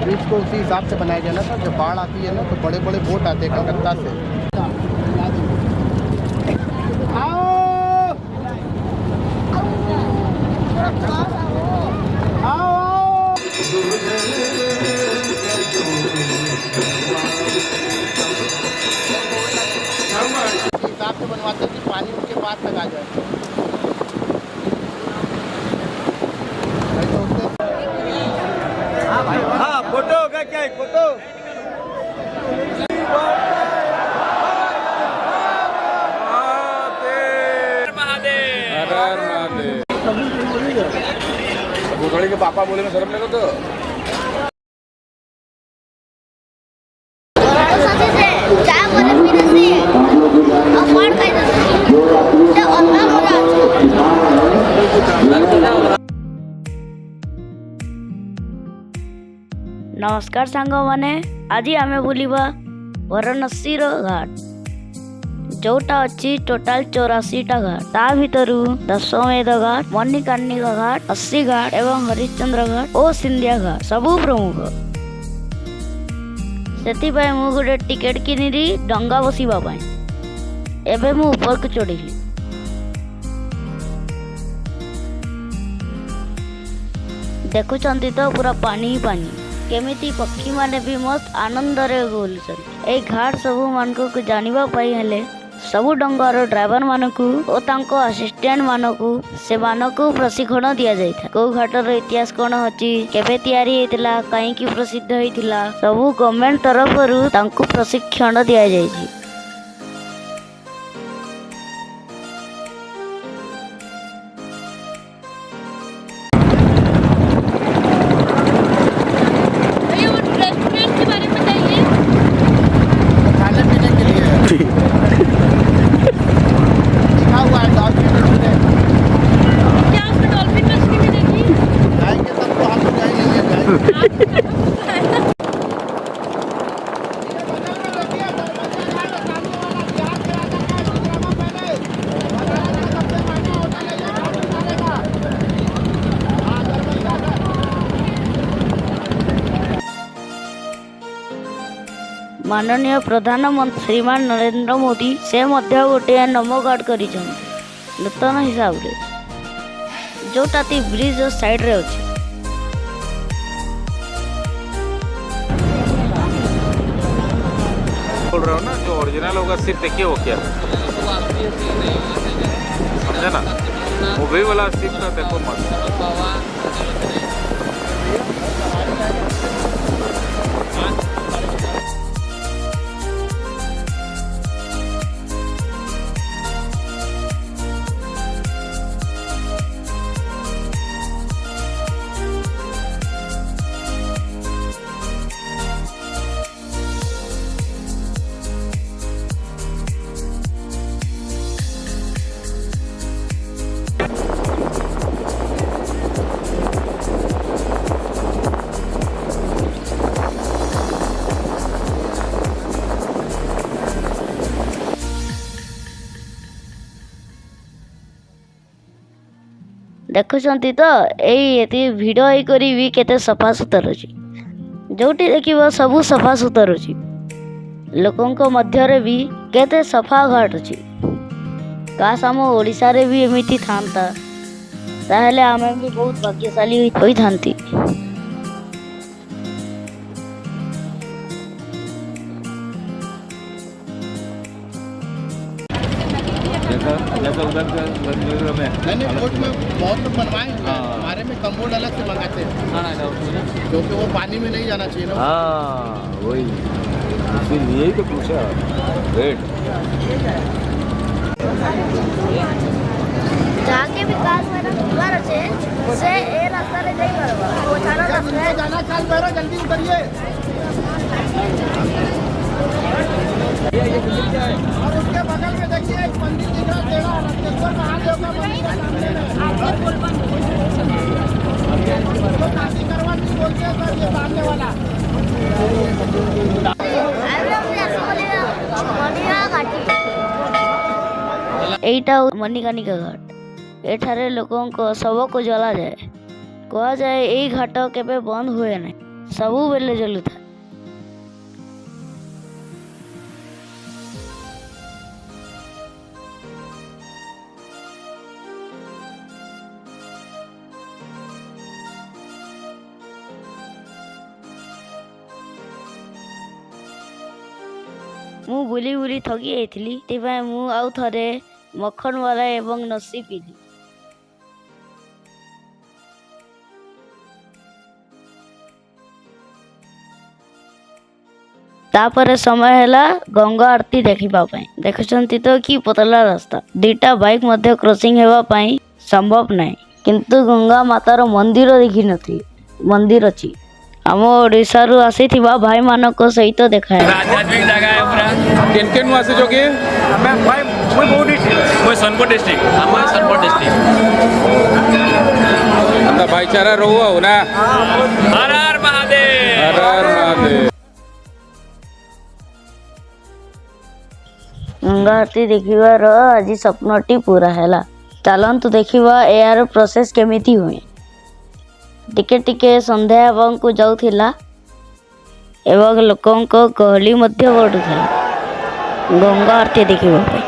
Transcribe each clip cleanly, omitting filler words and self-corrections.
Bridge को उसी हिसाब से बनाया गया ना सर। जब बाढ़ आती है ना तो बड़े बड़े बोट आते हैं कलकत्ता से। हिसाब से बनवाते कि पानी उनके पास तक आ जाए। हाँ फोटो का क्या है फोटो। भूतड़ी के पापा बोले में शर्म नहीं तो नमस्कार सांग माने आज आमे बुलिबा वाराणसी रो घाट जोटा अच्छी टोटाल 84 टा घाट ता भितरु दशमेध घाट मणिकर्णिका घाट 80 घाट एवं हरिश्चंद्र घाट और सिंधिया घाट सबु प्रमुख सेति पाए मु गोटे टिकेट किनिरी डंगा बसिबा पाए एबे मु ऊपर को चढ़िली देखुचंती तो पूरा पानी ही पानी केमिति पक्षी माने भी मस्त आनंद रे बोलुछन ए घाट सबु मानको को जानिबा पाई हेले सबु डंगार ड्राइवर मानकू और तांको असिस्टेंट मानकू से मानकू प्रशिक्षण दिया जाइथा को घाटर इतिहास कोन होची केबे तयारी हेतिला काई की प्रसिद्ध हेतिला सबु गवर्नमेंट तरफरु तांको प्रशिक्षण दिया जाइछि। माननीय प्रधानमंत्री श्रीमान नरेंद्र मोदी से मध्य गोटे नमो गार्ड करिछन नूतन हिसाब रे जोटा ती ब्रिज साइड रे अछि। बोल रहा हूँ ना जो ओरिजिनल होगा सिर्फ देखिए वो क्या समझे ना मूवी वाला सिर्फ का देखो मत। देखुचंती तो एती भिड़ ही करी भी केते सफा सुतर अछि जोटी देखिबो सबु सफा सुतर अछि लोकंक मध्य रे भी केते सफा घाट अछि। काश हम ओडिसा रे भी एमिति थांता ताहले आमे भी बहुत भाग्यशाली होई थांती। नहीं बोट में बहुत लोग बनवाए हमारे में कम्बोर्ड अलग से मंगाते हैं क्योंकि वो पानी में नहीं जाना चाहिए ना। हाँ वही इसीलिए तो पूछा रेट जाके विकास में घर से ए रास्ता ले जाई परबा वो थाना जाना चल बेरो जल्दी उतरिए। और उसके बगल में देखिए एक मंदिर दिख रहा है टेढ़ा रत्नेश्वर महादेव का मंदिर है सामने में। तो शादी करवा नहीं बोलते हैं सर ये सामने वाला। एटा मणिकर्णिका घाट एठारे लोकों को शव को जला जाए कहा जाए यही घाट केबे बंद हुए नहीं। ସବୁବେଳେ ଜଳୁଥାଏ। ମୁଁ ବୁଲି ବୁଲି ଥକି ଯାଇଥିଲି, ସେଥିପାଇଁ ମୁଁ ଆଉ ଥରେ ମଖନବାଲା ଏବଂ ଲସି ପିଇଲି। ତାପରେ ସମୟ ହେଲା ଗଙ୍ଗା ଆରती ଦେଖିବା ପାଇଁ। ଦେଖୁଛନ୍ତି ତ କି ପତଳା ରାସ୍ତା, ଦିଟା ବାଇକ୍ ମଧ୍ୟ କ୍ରସିଂ ହେବା ପାଇଁ ସମ୍ଭବ ନାହିଁ। କିନ୍ତୁ ଗଙ୍ଗା ମାତାର ମନ୍ଦିର ଦେଖିନଥିଲି। ମନ୍ଦିର ଅଛି। ଆମ ଓଡ଼ିଶାରୁ ଆସିଥିବା ଭାଇମାନଙ୍କ ସହିତ ଦେଖା आध्यात्मिक जगह है पूरा केन केन नु आसे जोगे मैं भाई मैं बहुत डिस्ट्रिक्ट मैं सोनपुर डिस्ट्रिक्ट हमारे सोनपुर डिस्ट्रिक्ट आता भाईचारा रहू हो ना हर हर महादेव हर हर महादेव। ଗଙ୍ଗା ଆରତୀ ଦେଖିବାର ଆଜି ସ୍ୱପ୍ନଟି ପୁରା ହେଲା। ଚାଲନ୍ତୁ ଦେଖିବା ଏହାର ପ୍ରୋସେସ୍ କେମିତି ହୁଏ। ଟିକେ ଟିକେ ସନ୍ଧ୍ୟା ହେବାକୁ ଯାଉଥିଲା ଏବଂ ଲୋକଙ୍କ ଗହଳି ମଧ୍ୟ ବଢ଼ୁଥିଲା ଗଙ୍ଗା ଆରତୀ ଦେଖିବା ପାଇଁ।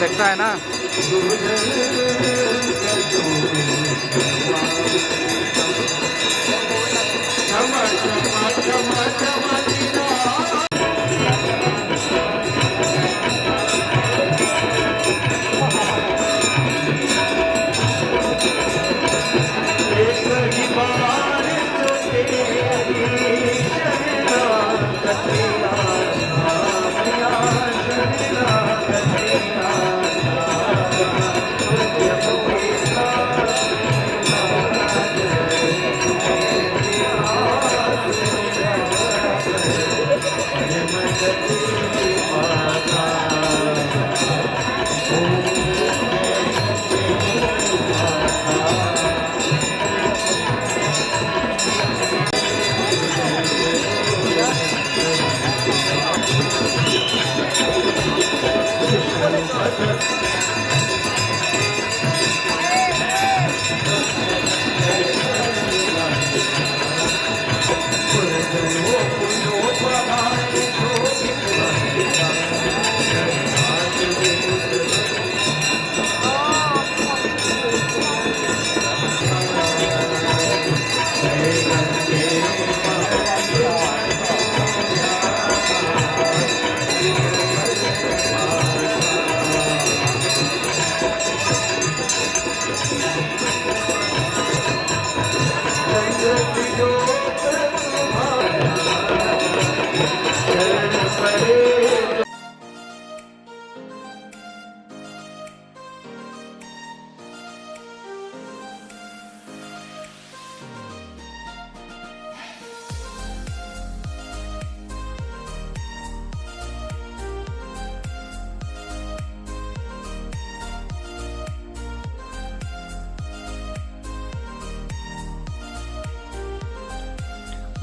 देखता है ना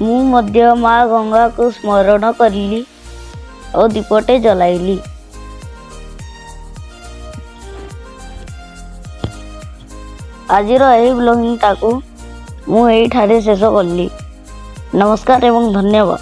ମୁଁ ମଧ୍ୟ ମା ଗଙ୍ଗାକୁ ସ୍ମରଣ କରିଲି ଓ ଦୀପଟେ ଜଳାଇଲି। ଆଜିର ଏହି ବ୍ଲଗିଂଟାକୁ ମୁଁ ଏଇଠାରେ ଶେଷ କଲି। ନମସ୍କାର ଏବଂ ଧନ୍ୟବାଦ।